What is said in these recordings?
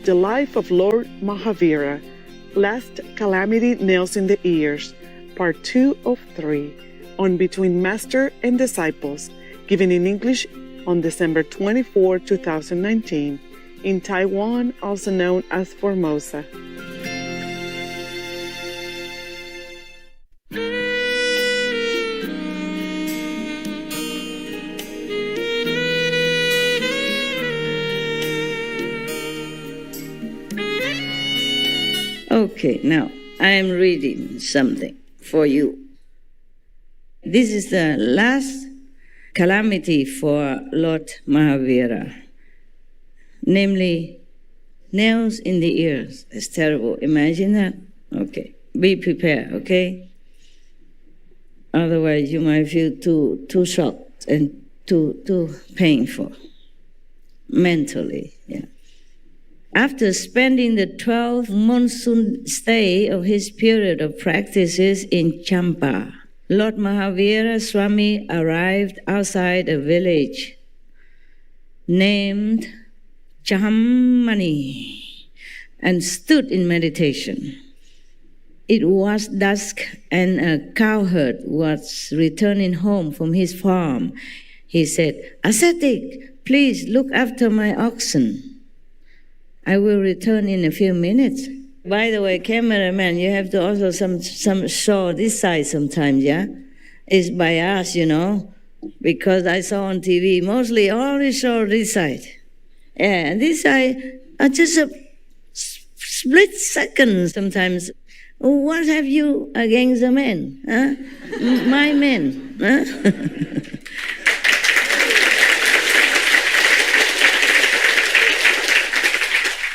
The Life of Lord Mahavira, Last Calamity-Nails in the Ears, Part 2 of 3, on Between Master and Disciples, given in English on December 24, 2019, in Taiwan, also known as Formosa. Okay, now I am reading something for you. This is the last calamity for Lord Mahavira, namely nails in the ears. It's terrible. Imagine that. Okay, be prepared, okay? Otherwise you might feel too shocked and too painful mentally, yeah. After spending the 12th monsoon stay of his period of practices in Champa, Lord Mahavira Swami arrived outside a village named Chahamani and stood in meditation. It was dusk and a cowherd was returning home from his farm. He said, "Ascetic, please look after my oxen. I will return in a few minutes." By the way, cameraman, you have to also some show this side sometimes, yeah? It's biased, because I saw on TV, mostly always show this side. Yeah, and this side, just a split second sometimes. What have you against the men? Huh? My men. Huh?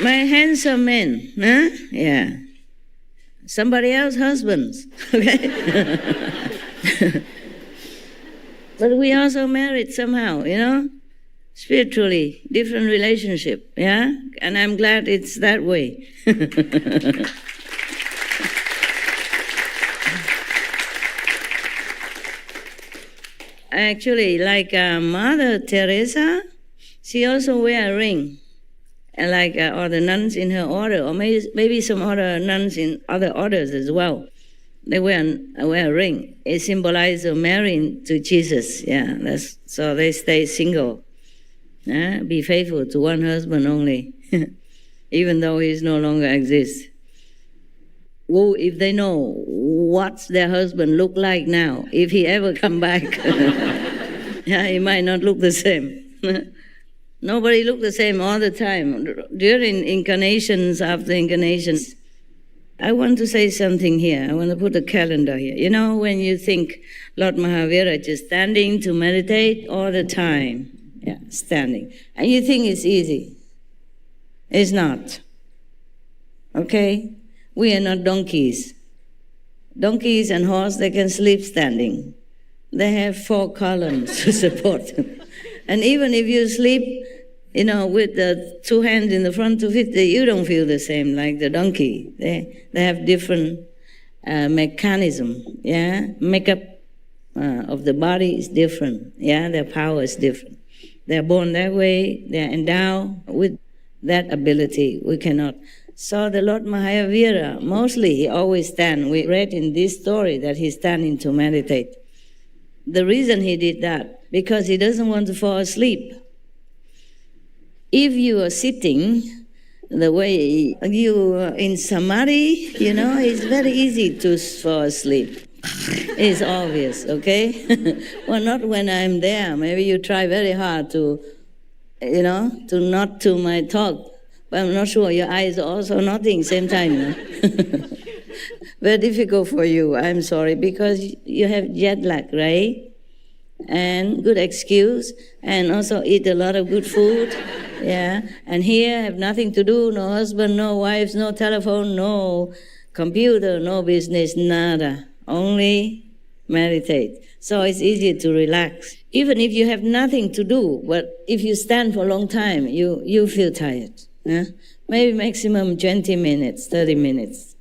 My handsome men, huh? Yeah. Somebody else's husbands, okay? But we also married somehow, spiritually, different relationship, yeah? And I'm glad it's that way. Actually, like Mother Teresa, she also wear a ring. And like all the nuns in her order, or maybe some other nuns in other orders as well, they wear a ring. It symbolizes marrying to Jesus. Yeah, so they stay single. Be faithful to one husband only, even though he no longer exists. Well, if they know what their husband look like now, if he ever come back, yeah, he might not look the same. Nobody looked the same all the time, during incarnations, after incarnations. I want to say something here. I want to put a calendar here. When you think Lord Mahavira just standing to meditate all the time, yeah, standing, and you think it's easy. It's not. Okay? We are not donkeys. Donkeys and horse, they can sleep standing. They have 4 columns to support them. And even if you sleep, with the 2 hands in the front of it, you don't feel the same like the donkey. They have different mechanism, yeah? Makeup of the body is different, yeah? Their power is different. They're born that way. They're endowed with that ability. We cannot. So the Lord Mahavira, mostly he always stand. We read in this story that he's standing to meditate. The reason he did that, because he doesn't want to fall asleep. If you are sitting the way you are in samadhi, it's very easy to fall asleep. It's obvious, okay? Well, not when I'm there. Maybe you try very hard to not to my talk. But I'm not sure your eyes are also nodding same time. Very difficult for you, I'm sorry, because you have jet lag, right? And good excuse, and also eat a lot of good food, yeah. And here have nothing to do, no husband, no wives, no telephone, no computer, no business, nada. Only meditate. So it's easy to relax. Even if you have nothing to do, but if you stand for a long time, you feel tired. Yeah? Maybe maximum 20 minutes, 30 minutes.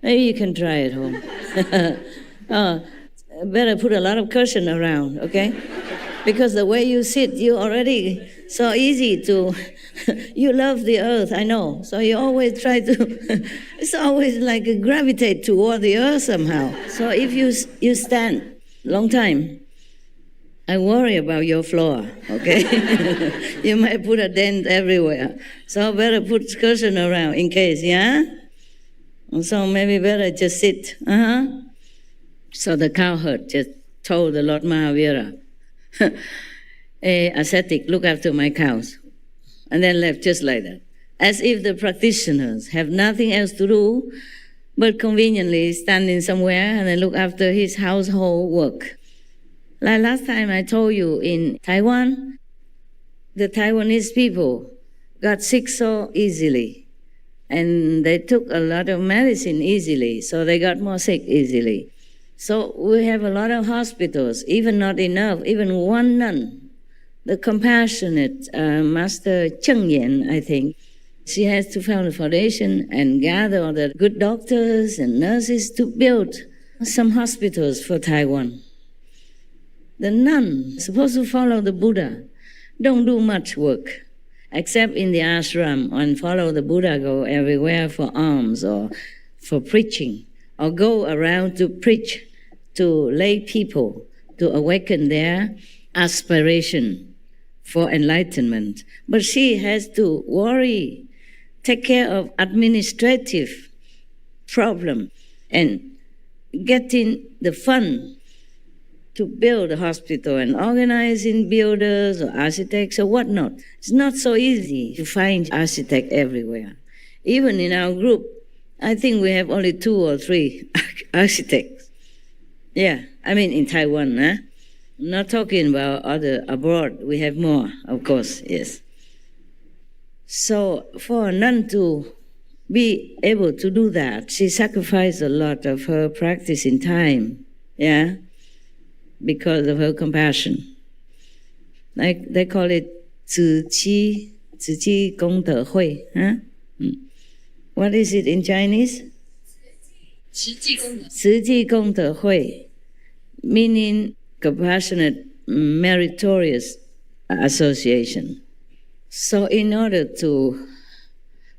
Maybe you can try at home. Better put a lot of cushion around, okay? Because the way you sit, you already so easy to, you love the earth, I know. So you always try to, it's always like a gravitate toward the earth somehow. So if you stand long time, I worry about your floor, okay? You might put a dent everywhere. So better put cushion around in case, yeah? So maybe better just sit. So the cowherd just told the Lord Mahavira, a ascetic, look after my cows. And then left just like that. As if the practitioners have nothing else to do but conveniently standing somewhere and then look after his household work. Like last time I told you in Taiwan, the Taiwanese people got sick so easily. And they took a lot of medicine easily, so they got more sick easily. So we have a lot of hospitals, even not enough, even one nun. The compassionate Master Cheng Yen, I think, she has to found a foundation and gather all the good doctors and nurses to build some hospitals for Taiwan. The nun, supposed to follow the Buddha, don't do much work, except in the ashram and follow the Buddha, go everywhere for alms or for preaching, or go around to preach to lay people to awaken their aspiration for enlightenment. But she has to worry, take care of administrative problem and getting the fund to build a hospital and organizing builders or architects or whatnot. It's not so easy to find architects everywhere. Even in our group, I think we have only 2 or 3 architects. Yeah, I mean in Taiwan, I'm not talking about other abroad. We have more, of course, yes. So for a nun to be able to do that, she sacrificed a lot of her practice in time, yeah, because of her compassion. Like they call it 子期功德会, huh? What is it in Chinese? 慈济功德会, meaning compassionate, meritorious association. So in order to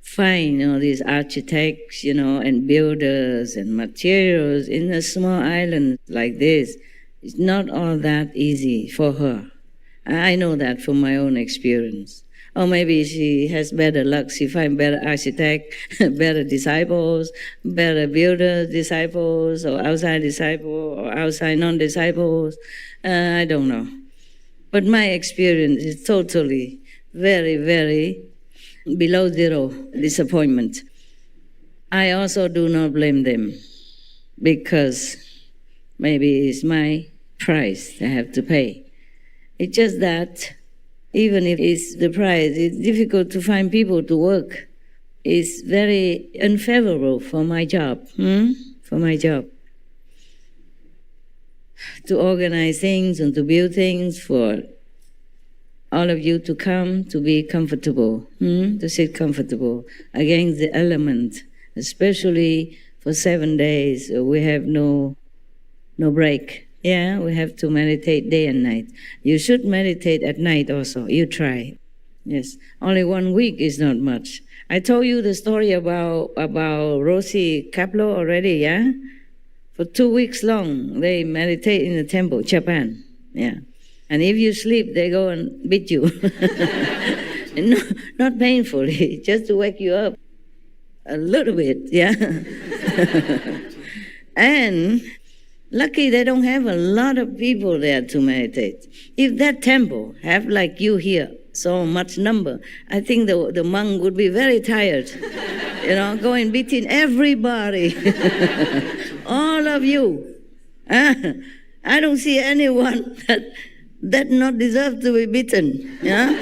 find all these architects, and builders and materials in a small island like this, it's not all that easy for her. I know that from my own experience. Or maybe she has better luck. She finds better architects, better disciples, better builders, disciples, or outside disciples, or outside non-disciples. I don't know. But my experience is totally very, very below zero disappointment. I also do not blame them because maybe it's my price I have to pay. It's just that even if it's the price, it's difficult to find people to work. It's very unfavorable for my job, for my job. To organize things and to build things for all of you to come, to be comfortable, to sit comfortable against the element, especially for 7 days. We have no break. Yeah, we have to meditate day and night. You should meditate at night also. You try. Yes, only 1 week is not much. I told you the story about Rosie Kaplo already, yeah? For 2 weeks long, they meditate in the temple, Japan. Yeah. And if you sleep, they go and beat you. And not painfully, just to wake you up a little bit, yeah? And lucky they don't have a lot of people there to meditate. If that temple have like you here, so much number, I think the monk would be very tired, going beating everybody, all of you. I don't see anyone that not deserve to be beaten. Yeah,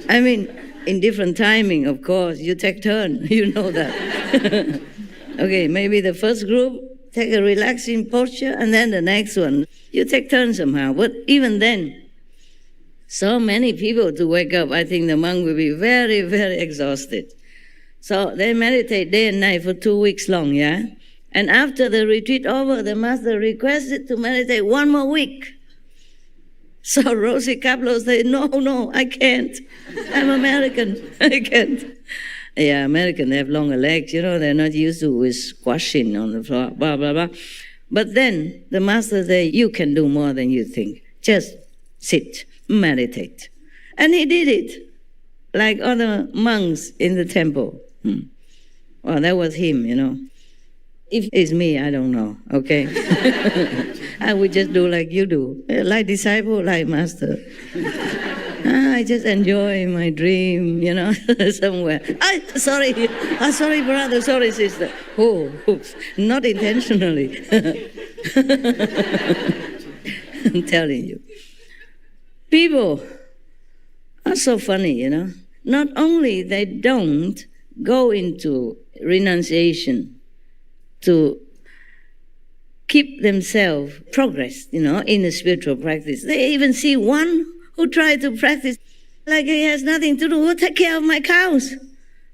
I mean in different timing, of course. You take turn, you know that. Okay, maybe the first group take a relaxing posture, and then the next one you take turn somehow. But even then, so many people to wake up, I think the monk will be very, very exhausted. So they meditate day and night for 2 weeks long, yeah? And after the retreat over, the master requested to meditate 1 more week. So Rosie Kaplow said, no, I can't. I'm American. I can't. Yeah, American, they have longer legs. They're not used to with squashing on the floor, blah, blah, blah. But then the master said, you can do more than you think. Just sit, meditate. And he did it, like other monks in the temple. Well, that was him, If it's me, I don't know, okay? I would just do like you do, like disciple, like master. I just enjoy my dream, somewhere. Sorry, brother, sorry, sister. Oh, oops, not intentionally. I'm telling you. People are so funny, Not only they don't go into renunciation to keep themselves progress, in the spiritual practice. They even see one who tried to practice like he has nothing to do. Take care of my cows.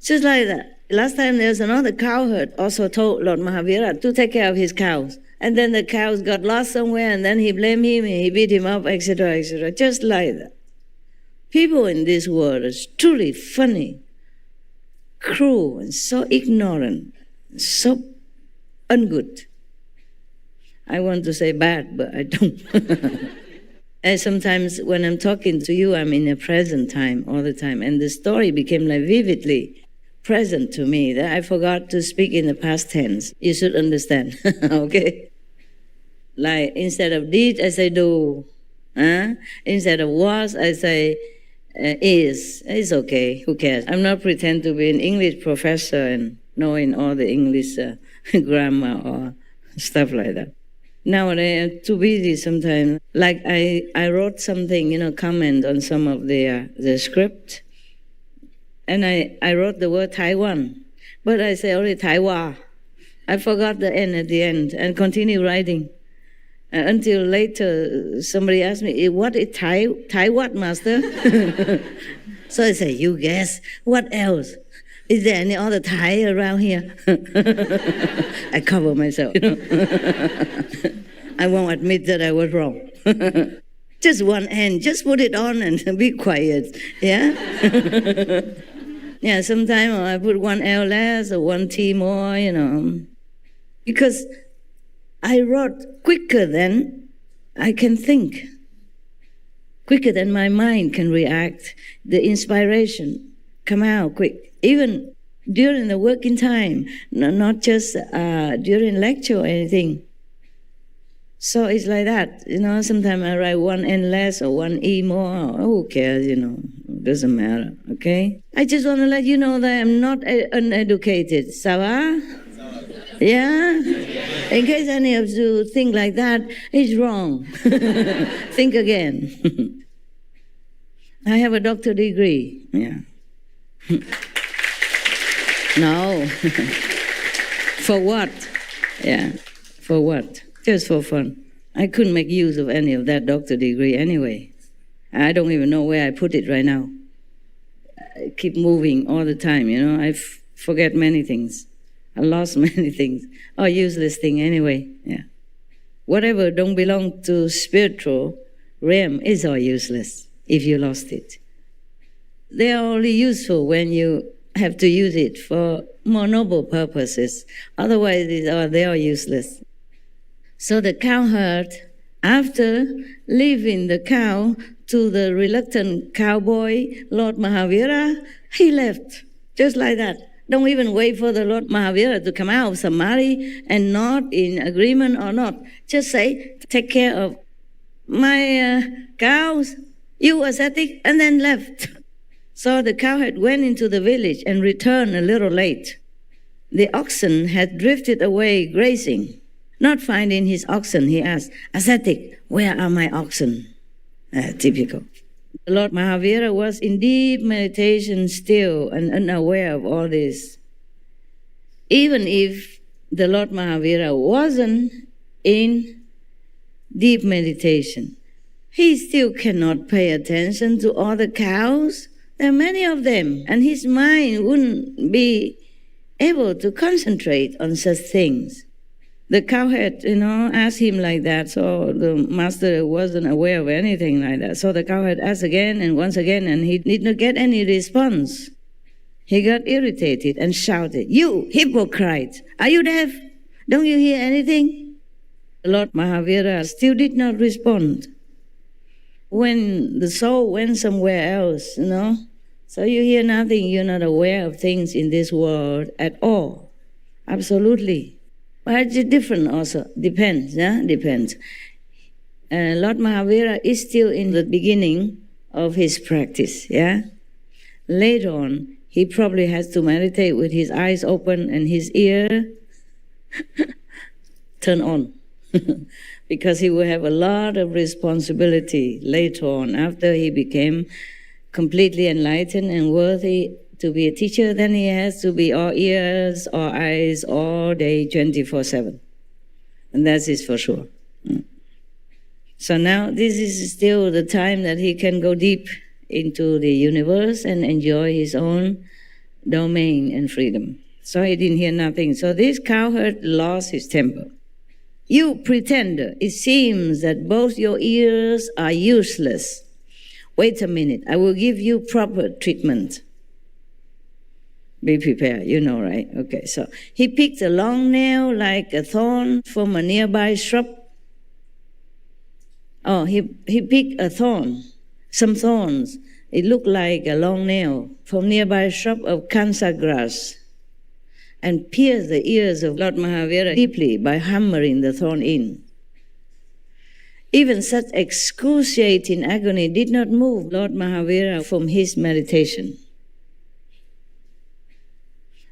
Just like that. Last time there was another cowherd also told Lord Mahavira to take care of his cows. And then the cows got lost somewhere and then he blamed him and he beat him up, etc., etc. Just like that. People in this world are truly funny, cruel, and so ignorant, so ungood. I want to say bad, but I don't. And sometimes when I'm talking to you, I'm in the present time all the time. And the story became like vividly present to me that I forgot to speak in the past tense. You should understand, okay? Like instead of did, I say do. Instead of was, I say is. It's okay, who cares? I'm not pretend to be an English professor and knowing all the English grammar or stuff like that. Nowadays, I'm too busy sometimes. Like I wrote something, comment on some of the script. And I wrote the word Taiwan. But I say only Taiwan. I forgot the N at the end and continue writing. Until later, somebody asked me, what is Thai what, master? So I say, you guess, what else? Is there any other Thai around here? I cover myself, I won't admit that I was wrong. Just one end, just put it on and be quiet, yeah? Yeah, sometimes I put one L less or one T more, Because I wrote quicker than I can think, quicker than my mind can react. The inspiration come out quick, even during the working time, not just during lecture or anything. So it's like that, sometimes I write one N less or one E more, who cares, doesn't matter, okay? I just want to let you know that I'm not uneducated, ça va? Yeah? In case any of you think like that, it's wrong. Think again. I have a doctorate degree, yeah. No. For what? Yeah, for what? Just for fun. I couldn't make use of any of that doctorate degree anyway. I don't even know where I put it right now. I keep moving all the time, I forget many things. I lost many things. Or useless thing anyway, yeah. Whatever don't belong to spiritual realm is all useless if you lost it. They are only useful when you have to use it for more noble purposes. Otherwise, they are useless. So the cowherd, after leaving the cow to the reluctant cowboy, Lord Mahavira, he left, just like that. Don't even wait for the Lord Mahavira to come out of Samadhi and not in agreement or not. Just say, take care of my cows, you ascetic, and then left. So the cowherd went into the village and returned a little late. The oxen had drifted away grazing. Not finding his oxen, he asked, ascetic, where are my oxen? Typical. The Lord Mahavira was in deep meditation still and unaware of all this. Even if the Lord Mahavira wasn't in deep meditation, he still cannot pay attention to all the cows. There are many of them, and his mind wouldn't be able to concentrate on such things. The cowherd, asked him like that, so the master wasn't aware of anything like that. So the cowherd asked again and once again, and he did not get any response. He got irritated and shouted, "You hypocrite! Are you deaf? Don't you hear anything?" Lord Mahavira still did not respond. When the soul went somewhere else, so you hear nothing, you're not aware of things in this world at all. Absolutely. But it's different also. Depends, Depends. Lord Mahavira is still in the beginning of his practice, Later on, he probably has to meditate with his eyes open and his ear turned on. Because he will have a lot of responsibility later on. After he became completely enlightened and worthy to be a teacher, then he has to be all ears, all eyes, all day, 24/7. And that is for sure. So now this is still the time that he can go deep into the universe and enjoy his own domain and freedom. So he didn't hear nothing. So this cowherd lost his temper. "You pretender, it seems that both your ears are useless. Wait a minute, I will give you proper treatment. Be prepared, right? Okay, so he picked a long nail like a thorn from a nearby shrub. He picked a thorn, some thorns. It looked like a long nail from nearby shrub of kansa grass, and pierced the ears of Lord Mahavira deeply by hammering the thorn in. Even such excruciating agony did not move Lord Mahavira from his meditation.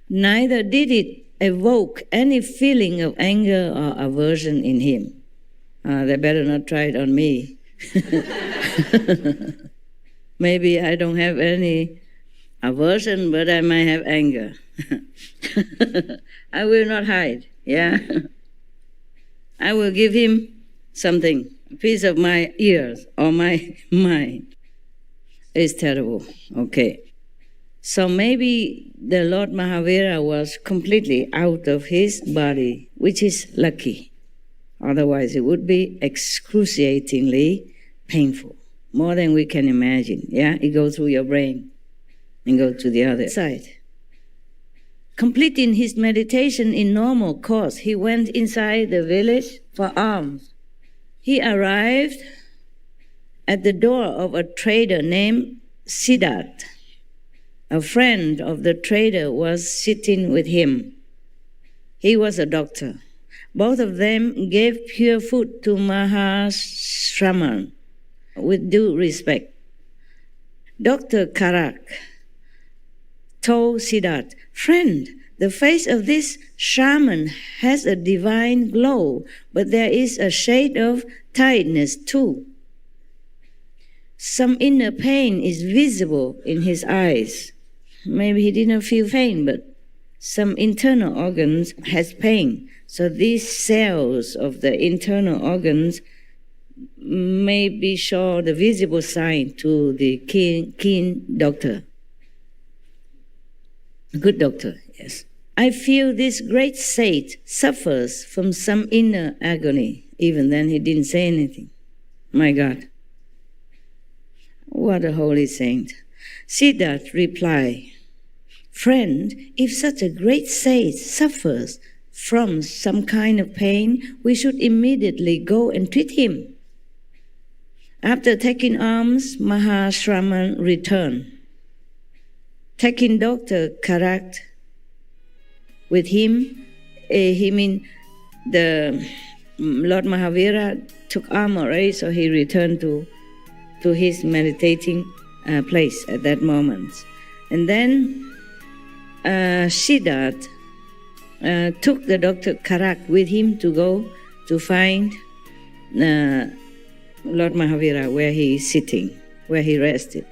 Neither did it evoke any feeling of anger or aversion in him. They better not try it on me. Maybe I don't have any aversion, but I might have anger. I will not hide, I will give him something, a piece of my ears or my mind. It's terrible, okay. So maybe the Lord Mahavira was completely out of his body, which is lucky. Otherwise, it would be excruciatingly painful, more than we can imagine, It goes through your brain and goes to the other side. Completing his meditation in normal course, he went inside the village for alms. He arrived at the door of a trader named Siddhartha. A friend of the trader was sitting with him. He was a doctor. Both of them gave pure food to Mahashraman with due respect. Dr. Karak told Siddhartha, "Friend, the face of this shaman has a divine glow, but there is a shade of tiredness too. Some inner pain is visible in his eyes." Maybe he didn't feel pain, but some internal organs has pain. So these cells of the internal organs maybe show the visible sign to the keen doctor. Good doctor, yes. "I feel this great sage suffers from some inner agony." Even then he didn't say anything. My God. What a holy saint. Siddhartha replied, "Friend, if such a great sage suffers from some kind of pain, we should immediately go and treat him." After taking alms, Mahashraman returned. Taking Dr. Karak with him, the Lord Mahavira took alms already, so he returned to his meditating place at that moment. And then Siddhartha took the Dr. Karak with him to go to find Lord Mahavira where he is sitting, where he rested.